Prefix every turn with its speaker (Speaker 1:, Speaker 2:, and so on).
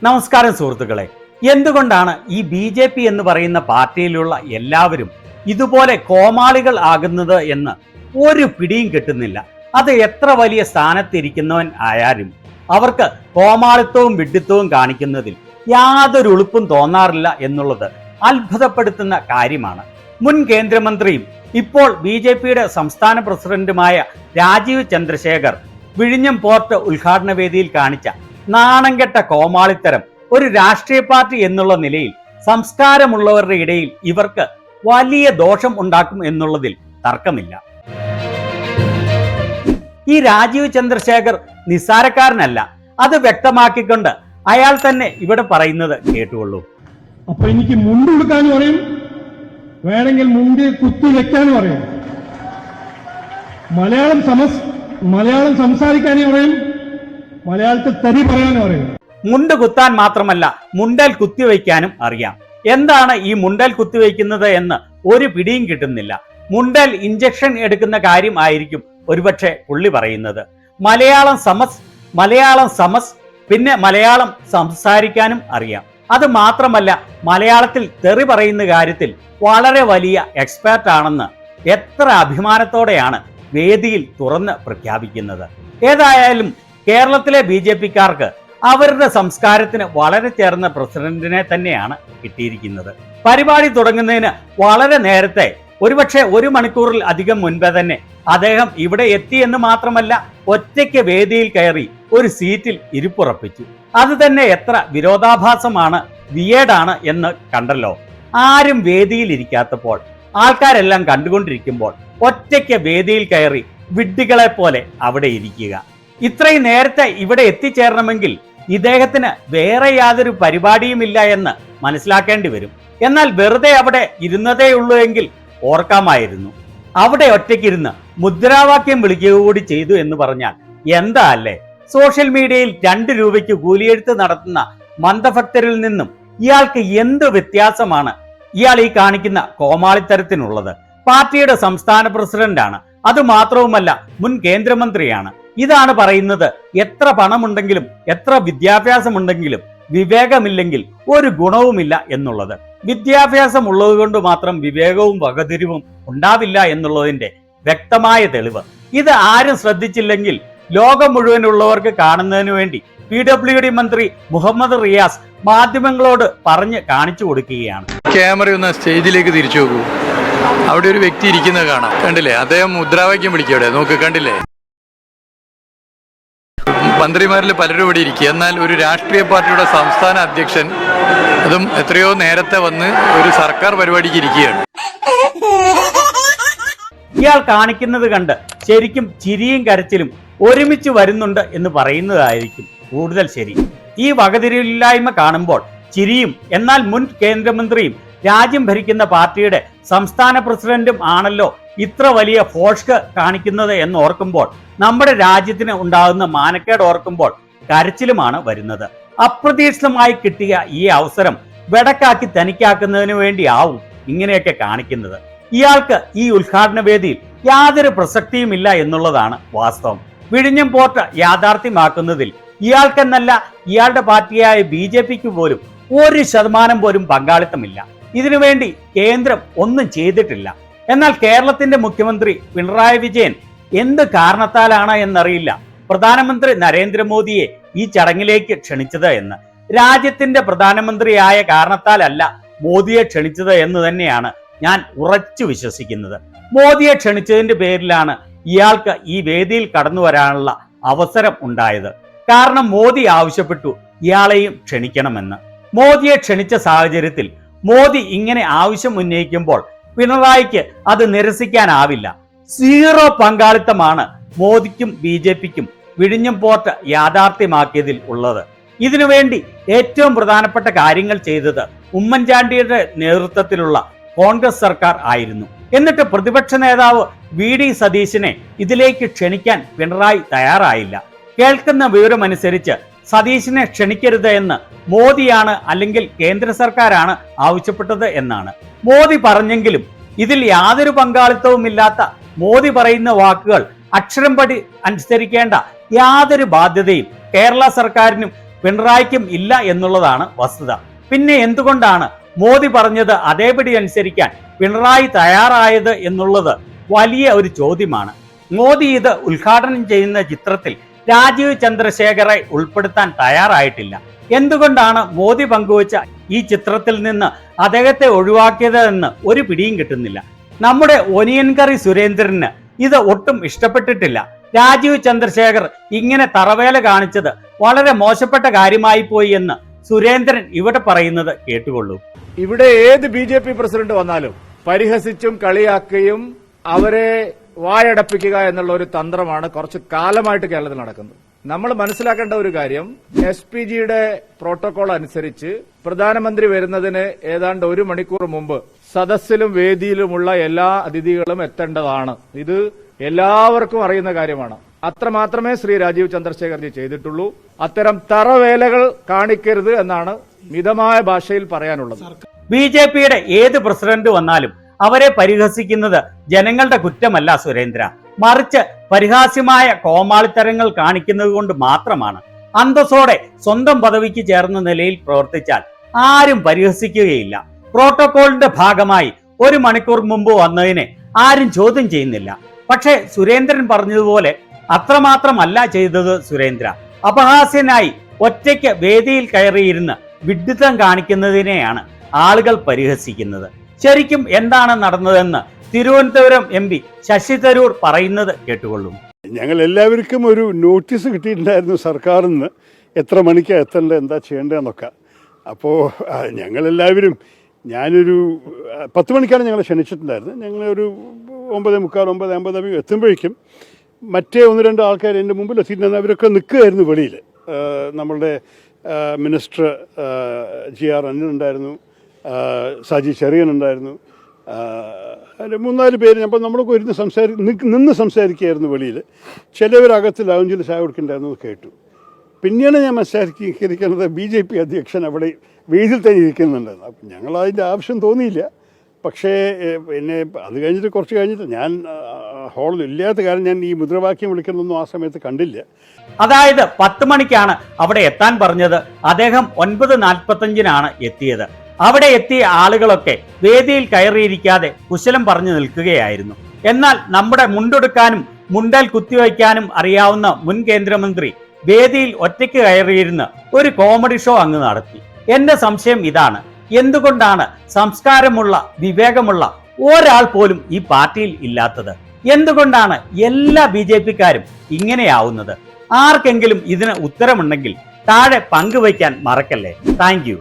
Speaker 1: നമസ്കാരം സുഹൃത്തുക്കളെ. എന്തുകൊണ്ടാണ് ഈ BJP എന്ന് പറയുന്ന പാർട്ടിയിലുള്ള എല്ലാവരും ഇതുപോലെ കോമാളികൾ ആകുന്നത് എന്ന് ഒരു പിടിയും കിട്ടുന്നില്ല. അത് എത്ര വലിയ സ്ഥാനത്തിരിക്കുന്നവൻ ആയാലും അവർക്ക് കോമാളിത്വവും വിഡ്ഢിത്തവും കാണിക്കുന്നതിൽ യാതൊരു ഉളുപ്പും തോന്നാറില്ല എന്നുള്ളത് അത്ഭുതപ്പെടുത്തുന്ന കാര്യമാണ്. മുൻ കേന്ദ്രമന്ത്രിയും ഇപ്പോൾ BJPയുടെ സംസ്ഥാന പ്രസിഡന്റുമായ രാജീവ് ചന്ദ്രശേഖർ വിഴിഞ്ഞം പോർട്ട് ഉദ്ഘാടന വേദിയിൽ കാണിച്ച നാണംകെട്ട കോമാളിത്തരം ഒരു രാഷ്ട്രീയ പാർട്ടി എന്നുള്ള നിലയിൽ സംസ്കാരമുള്ളവരുടെ ഇടയിൽ ഇവർക്ക് വലിയ ദോഷം ഉണ്ടാക്കും എന്നുള്ളതിൽ തർക്കമില്ല. ഈ രാജീവ് ചന്ദ്രശേഖർ നിസ്സാരക്കാരനല്ല. അത് വ്യക്തമാക്കിക്കൊണ്ട് അയാൾ തന്നെ ഇവിടെ പറയുന്നത് കേട്ടുകൊള്ളൂ.
Speaker 2: അപ്പൊ എനിക്ക് മുണ്ട് കൊടുക്കാനും പറയും, വേണമെങ്കിൽ മുണ്ട് കുത്തി വെക്കാനും പറയും. മലയാളം സംസാരിക്കാനും പറയും, മലയാളത്തിൽ തെറി പറയാനും അറിയാം.
Speaker 1: മുണ്ട് കുത്താൻ മാത്രമല്ല മുണ്ടൽ കുത്തിവയ്ക്കാനും അറിയാം. എന്താണ് ഈ മുണ്ടൽ കുത്തിവയ്ക്കുന്നത് എന്ന് ഒരു പിടിയും കിട്ടുന്നില്ല. മുണ്ടൽ ഇഞ്ചക്ഷൻ എടുക്കുന്ന കാര്യം ആയിരിക്കും ഒരുപക്ഷെ പുള്ളി പറയുന്നത്. മലയാളം സമസ് പിന്നെ മലയാളം സംസാരിക്കാനും അറിയാം. അത് മാത്രമല്ല മലയാളത്തിൽ തെറി പറയുന്ന കാര്യത്തിൽ വളരെ വലിയ എക്സ്പേർട്ട് ആണെന്ന് എത്ര അഭിമാനത്തോടെയാണ് വേദിയിൽ തുറന്ന് പ്രഖ്യാപിക്കുന്നത്. ഏതായാലും കേരളത്തിലെ BJPക്കാർക്ക് അവരുടെ സംസ്കാരത്തിന് വളരെ ചേർന്ന പ്രസിഡന്റിനെ തന്നെയാണ് കിട്ടിയിരിക്കുന്നത്. പരിപാടി തുടങ്ങുന്നതിന് വളരെ നേരത്തെ, ഒരുപക്ഷെ 1 മണിക്കൂറിൽ അധികം മുൻപേ തന്നെ അദ്ദേഹം ഇവിടെ എത്തിയെന്ന് മാത്രമല്ല ഒറ്റയ്ക്ക് വേദിയിൽ കയറി ഒരു സീറ്റിൽ ഇരിപ്പുറപ്പിച്ചു. അത് തന്നെ എത്ര വിരോധാഭാസമാണ്, വിയേഡാണ് എന്ന് കണ്ടല്ലോ. ആരും വേദിയിൽ ഇരിക്കാത്തപ്പോൾ, ആൾക്കാരെല്ലാം കണ്ടുകൊണ്ടിരിക്കുമ്പോൾ ഒറ്റയ്ക്ക് വേദിയിൽ കയറി വിഡ്ഢികളെ പോലെ അവിടെ ഇരിക്കുക. ഇത്രയും നേരത്തെ ഇവിടെ എത്തിച്ചേരണമെങ്കിൽ ഇദ്ദേഹത്തിന് വേറെ യാതൊരു പരിപാടിയുമില്ല എന്ന് മനസ്സിലാക്കേണ്ടി വരും. എന്നാൽ വെറുതെ അവിടെ ഇരുന്നതേ ഉള്ളൂ എങ്കിൽ ഓർക്കാമായിരുന്നു. അവിടെ ഒറ്റയ്ക്കിരുന്ന് മുദ്രാവാക്യം വിളിക്കുക കൂടി ചെയ്തു എന്ന് പറഞ്ഞാൽ എന്താ അല്ലേ? സോഷ്യൽ മീഡിയയിൽ 2 രൂപയ്ക്ക് കൂലിയെഴുത്ത് നടത്തുന്ന മന്ദഭക്തരിൽ നിന്നും ഇയാൾക്ക് എന്ത് വ്യത്യാസമാണ് ഇയാൾ ഈ കാണിക്കുന്ന കോമാളിത്തരത്തിനുള്ളത്? പാർട്ടിയുടെ സംസ്ഥാന പ്രസിഡന്റാണ്. അത് മാത്രവുമല്ല മുൻ കേന്ദ്രമന്ത്രിയാണ്. ഇതാണ് പറയുന്നത് എത്ര പണമുണ്ടെങ്കിലും എത്ര വിദ്യാഭ്യാസമുണ്ടെങ്കിലും വിവേകമില്ലെങ്കിൽ ഒരു ഗുണവുമില്ല എന്നുള്ളത്. വിദ്യാഭ്യാസം ഉള്ളത് കൊണ്ട് മാത്രം വിവേകവും വകതിരിവും ഉണ്ടാവില്ല എന്നുള്ളതിന്റെ വ്യക്തമായ തെളിവ്. ഇത് ആരും ശ്രദ്ധിച്ചില്ലെങ്കിൽ ലോകം മുഴുവനുള്ളവർക്ക് കാണുന്നതിന് വേണ്ടി PWD മന്ത്രി മുഹമ്മദ് റിയാസ് മാധ്യമങ്ങളോട് പറഞ്ഞ് കാണിച്ചു കൊടുക്കുകയാണ്.
Speaker 3: ക്യാമറ ഒന്ന് സ്റ്റേജിലേക്ക് തിരിച്ചു നോക്കൂ. അവിടെ ഒരു വ്യക്തി ഇരിക്കുന്നത് കാണാം, കണ്ടില്ലേ? അദ്ദേഹം മുദ്രാവാക്യം വിളിക്കവിടെ, നോക്ക്, കണ്ടില്ലേ? മന്ത്രിമാരിൽ പലരും ഇവിടെ ഇരിക്കുക. എന്നാൽ ഒരു രാഷ്ട്രീയ പാർട്ടിയുടെ സംസ്ഥാന അധ്യക്ഷൻ, അതും എത്രയോ നേരത്തെ വന്ന് ഒരു സർക്കാർ പരിപാടിക്ക് ഇരിക്കുകയാണ്.
Speaker 1: ഇയാൾ കാണിക്കുന്നത് കണ്ട് ശരിക്കും ചിരിയും കരച്ചിലും ഒരുമിച്ച് വരുന്നുണ്ട് എന്ന് പറയുന്നതായിരിക്കും കൂടുതൽ ശരി. ഈ വകതിരിവില്ലായ്മ കാണുമ്പോൾ ചിരിയും, എന്നാൽ മുൻ കേന്ദ്രമന്ത്രിയും രാജ്യം ഭരിക്കുന്ന പാർട്ടിയുടെ സംസ്ഥാന പ്രസിഡന്റും ആണല്ലോ ഇത്ര വലിയ ഫോഷ്ക്ക് കാണിക്കുന്നത് എന്ന് ഓർക്കുമ്പോൾ, നമ്മുടെ രാജ്യത്തിന് ഉണ്ടാകുന്ന മാനക്കേട് ഓർക്കുമ്പോൾ കരച്ചിലുമാണ് വരുന്നത്. അപ്രതീക്ഷിതമായി കിട്ടിയ ഈ അവസരം വെടക്കാക്കി തനിക്കാക്കുന്നതിന് വേണ്ടിയാവും ഇങ്ങനെയൊക്കെ കാണിക്കുന്നത്. ഇയാൾക്ക് ഈ ഉദ്ഘാടന വേദിയിൽ യാതൊരു പ്രസക്തിയുമില്ല എന്നുള്ളതാണ് വാസ്തവം. വിഴിഞ്ഞം പോർട്ട് യാഥാർത്ഥ്യമാക്കുന്നതിൽ ഇയാൾക്കെന്നല്ല ഇയാളുടെ പാർട്ടിയായ BJPക്ക് പോലും 1% പോലും പങ്കാളിത്തമില്ല. ഇതിനുവേണ്ടി കേന്ദ്രം ഒന്നും ചെയ്തിട്ടില്ല. എന്നാൽ കേരളത്തിന്റെ മുഖ്യമന്ത്രി പിണറായി വിജയൻ എന്ത് കാരണത്താലാണ് എന്നറിയില്ല പ്രധാനമന്ത്രി നരേന്ദ്രമോദിയെ ഈ ചടങ്ങിലേക്ക് ക്ഷണിച്ചത് എന്ന്. രാജ്യത്തിന്റെ പ്രധാനമന്ത്രിയായ കാരണത്താലല്ല മോദിയെ ക്ഷണിച്ചത് എന്ന് തന്നെയാണ് ഞാൻ ഉറച്ചു വിശ്വസിക്കുന്നത്. മോദിയെ ക്ഷണിച്ചതിന്റെ പേരിലാണ് ഇയാൾക്ക് ഈ വേദിയിൽ കടന്നു വരാനുള്ള അവസരം ഉണ്ടായത്. കാരണം മോദി ആവശ്യപ്പെട്ടു ഇയാളെയും ക്ഷണിക്കണമെന്ന്. മോദിയെ ക്ഷണിച്ച സാഹചര്യത്തിൽ മോദി ഇങ്ങനെ ആവശ്യം ഉന്നയിക്കുമ്പോൾ പിണറായിക്ക് അത് നിരസിക്കാനാവില്ല. 0 പങ്കാളിത്തമാണ് മോദിക്കും BJPക്കും വിഴിഞ്ഞം പോർട്ട് യാഥാർത്ഥ്യമാക്കിയതിൽ ഉള്ളത്. ഇതിനുവേണ്ടി ഏറ്റവും പ്രധാനപ്പെട്ട കാര്യങ്ങൾ ചെയ്തത് ഉമ്മൻചാണ്ടിയുടെ നേതൃത്വത്തിലുള്ള കോൺഗ്രസ് സർക്കാർ ആയിരുന്നു. എന്നിട്ട് പ്രതിപക്ഷ നേതാവ് VD സതീശനെ ഇതിലേക്ക് ക്ഷണിക്കാൻ പിണറായി തയ്യാറായില്ല. കേൾക്കുന്ന വിവരമനുസരിച്ച് സതീശനെ ക്ഷണിക്കരുത് എന്ന് മോദിയാണ്, അല്ലെങ്കിൽ കേന്ദ്ര സർക്കാരാണ് ആവശ്യപ്പെട്ടത് എന്നാണ്. മോദി പറഞ്ഞെങ്കിലും ഇതിൽ യാതൊരു പങ്കാളിത്തവുമില്ലാത്ത മോദി പറയുന്ന വാക്കുകൾ അക്ഷരം പടി അനുസരിക്കേണ്ട യാതൊരു ബാധ്യതയും കേരള സർക്കാരിനും പിണറായിക്കും ഇല്ല എന്നുള്ളതാണ് വസ്തുത. പിന്നെ എന്തുകൊണ്ടാണ് മോദി പറഞ്ഞത് അതേപടി അനുസരിക്കാൻ പിണറായി തയ്യാറായത് എന്നുള്ളത് വലിയ ഒരു ചോദ്യമാണ്. മോദി ഇത് ഉദ്ഘാടനം ചെയ്യുന്ന ചിത്രത്തിൽ രാജീവ് ചന്ദ്രശേഖറെ ഉൾപ്പെടുത്താൻ തയ്യാറായിട്ടില്ല. എന്തുകൊണ്ടാണ് മോദി പങ്കുവച്ച ഈ ചിത്രത്തിൽ നിന്ന് അദ്ദേഹത്തെ ഒഴിവാക്കിയത് എന്ന് ഒരു പിടിയും കിട്ടുന്നില്ല. നമ്മുടെ ഒനിയൻകറി സുരേന്ദ്രന് ഇത് ഒട്ടും ഇഷ്ടപ്പെട്ടിട്ടില്ല. രാജീവ് ചന്ദ്രശേഖർ ഇങ്ങനെ തറവേല കാണിച്ചത് വളരെ മോശപ്പെട്ട കാര്യമായി പോയി എന്ന് സുരേന്ദ്രൻ ഇവിടെ പറയുന്നത് കേട്ടുകൊള്ളൂ.
Speaker 4: ഇവിടെ ഏത് BJP പ്രസിഡന്റ് വന്നാലും പരിഹസിച്ചും കളിയാക്കുകയും അവരെ വായടപ്പിക്കുക എന്നുള്ള ഒരു തന്ത്രമാണ് കുറച്ചു കാലമായിട്ട് കേരളത്തിൽ നടക്കുന്നത്. നമ്മൾ മനസ്സിലാക്കേണ്ട ഒരു കാര്യം, SPGയുടെ പ്രോട്ടോകോൾ അനുസരിച്ച് പ്രധാനമന്ത്രി വരുന്നതിന് ഏതാണ്ട് 1 മണിക്കൂർ മുമ്പ് സദസ്സിലും വേദിയിലുമുള്ള എല്ലാ അതിഥികളും എത്തേണ്ടതാണ്. ഇത് എല്ലാവർക്കും അറിയുന്ന കാര്യമാണ്. അത്രമാത്രമേ ശ്രീ രാജീവ് ചന്ദ്രശേഖർജി ചെയ്തിട്ടുള്ളൂ. അത്തരം തറവേലകൾ കാണിക്കരുത് എന്നാണ് മിതമായ ഭാഷയിൽ പറയാനുള്ളത്.
Speaker 1: BJPയുടെ ഏത് പ്രസിഡന്റ് വന്നാലും അവരെ പരിഹസിക്കുന്നത് ജനങ്ങളുടെ കുറ്റമല്ല സുരേന്ദ്ര, മറിച്ച് പരിഹാസ്യമായ കോമാളിത്തരങ്ങൾ കാണിക്കുന്നത് കൊണ്ട് മാത്രമാണ്. അന്തസ്സോടെ സ്വന്തം പദവിക്ക് ചേർന്ന നിലയിൽ പ്രവർത്തിച്ചാൽ ആരും പരിഹസിക്കുകയില്ല. പ്രോട്ടോകോളിന്റെ ഭാഗമായി 1 മണിക്കൂർ മുമ്പ് വന്നതിനെ ആരും ചോദ്യം ചെയ്യുന്നില്ല. പക്ഷേ സുരേന്ദ്രൻ പറഞ്ഞതുപോലെ അത്രമാത്രമല്ല ചെയ്തത് സുരേന്ദ്ര. അപഹാസ്യനായി ഒറ്റയ്ക്ക് വേദിയിൽ കയറിയിരുന്ന് വിഡ്ഢിത്തം കാണിക്കുന്നതിനെയാണ് ആളുകൾ പരിഹസിക്കുന്നത്. ശരിക്കും എന്താണ് നടന്നതെന്ന് തിരുവനന്തപുരം MP ശശി തരൂർ പറയുന്നത് കേട്ടുകൊള്ളും.
Speaker 5: ഞങ്ങൾ എല്ലാവർക്കും ഒരു നോട്ടീസ് കിട്ടിയിട്ടുണ്ടായിരുന്നു സർക്കാരിൽ നിന്ന്, എത്ര മണിക്കാണ് എത്തേണ്ടത്, എന്താ ചെയ്യേണ്ടതെന്നൊക്കെ. അപ്പോൾ ഞങ്ങളെല്ലാവരും, ഞാനൊരു 10 മണിക്കാണ് ഞങ്ങളെ ക്ഷണിച്ചിട്ടുണ്ടായിരുന്നത്. ഞങ്ങളൊരു 9:45, 9:50 എത്തുമ്പോഴേക്കും മറ്റേ 1-2 ആൾക്കാർ എൻ്റെ മുമ്പിൽ എത്തിയിട്ടുണ്ടായിരുന്നു. അവരൊക്കെ നിൽക്കുകയായിരുന്നു വെളിയിൽ. നമ്മളുടെ മിനിസ്റ്റർ GR അനിൽ ഉണ്ടായിരുന്നു, സജി ചെറിയൻ ഉണ്ടായിരുന്നു, 3-4 പേര്. അപ്പോൾ നമ്മളൊക്കെ നിന്ന് സംസാരിക്കുകയായിരുന്നു വെളിയിൽ. ചിലവരകത്ത് ലൗഞ്ചിൽ ചായ കൊടുക്കുന്നുണ്ടായിരുന്നു കേട്ടു. പിന്നെയാണ് ഞാൻ മനസ്സിലാക്കിയിരിക്കുന്നത് BJP അധ്യക്ഷൻ അവിടെ വേദിയിൽ തന്നെ ഇരിക്കുന്നുണ്ടായിരുന്നു. അപ്പം ഞങ്ങൾ അതിൻ്റെ ആവശ്യം തോന്നിയില്ല. പക്ഷേ പിന്നെ അത് കഴിഞ്ഞിട്ട് കുറച്ച് കഴിഞ്ഞിട്ട് ഞാൻ ഹോളിൽ ഇല്ലാത്ത കാരണം ഞാൻ ഈ മുദ്രാവാക്യം വിളിക്കുന്നതൊന്നും ആ സമയത്ത് കണ്ടില്ല.
Speaker 1: അതായത് 10 മണിക്കാണ് അവിടെ എത്താൻ പറഞ്ഞത്. അദ്ദേഹം 9:45 എത്തിയത്. അവിടെ എത്തിയ ആളുകളൊക്കെ വേദിയിൽ കയറിയിരിക്കാതെ കുശലം പറഞ്ഞു നിൽക്കുകയായിരുന്നു. എന്നാൽ നമ്മുടെ മുണ്ടെടുക്കാനും മുണ്ടൽ കുത്തിവയ്ക്കാനും അറിയാവുന്ന മുൻ കേന്ദ്രമന്ത്രി വേദിയിൽ ഒറ്റയ്ക്ക് കയറിയിരുന്ന് ഒരു കോമഡി ഷോ അങ്ങ് നടത്തി. എന്റെ സംശയം ഇതാണ്, എന്തുകൊണ്ടാണ് സംസ്കാരമുള്ള വിവേകമുള്ള ഒരാൾ പോലും ഈ പാർട്ടിയിൽ ഇല്ലാത്തത്? എന്തുകൊണ്ടാണ് എല്ലാ BJPക്കാരും ഇങ്ങനെയാവുന്നത്? ആർക്കെങ്കിലും ഇതിന് ഉത്തരമുണ്ടെങ്കിൽ താഴെ പങ്കുവയ്ക്കാൻ മറക്കല്ലേ. Thank you.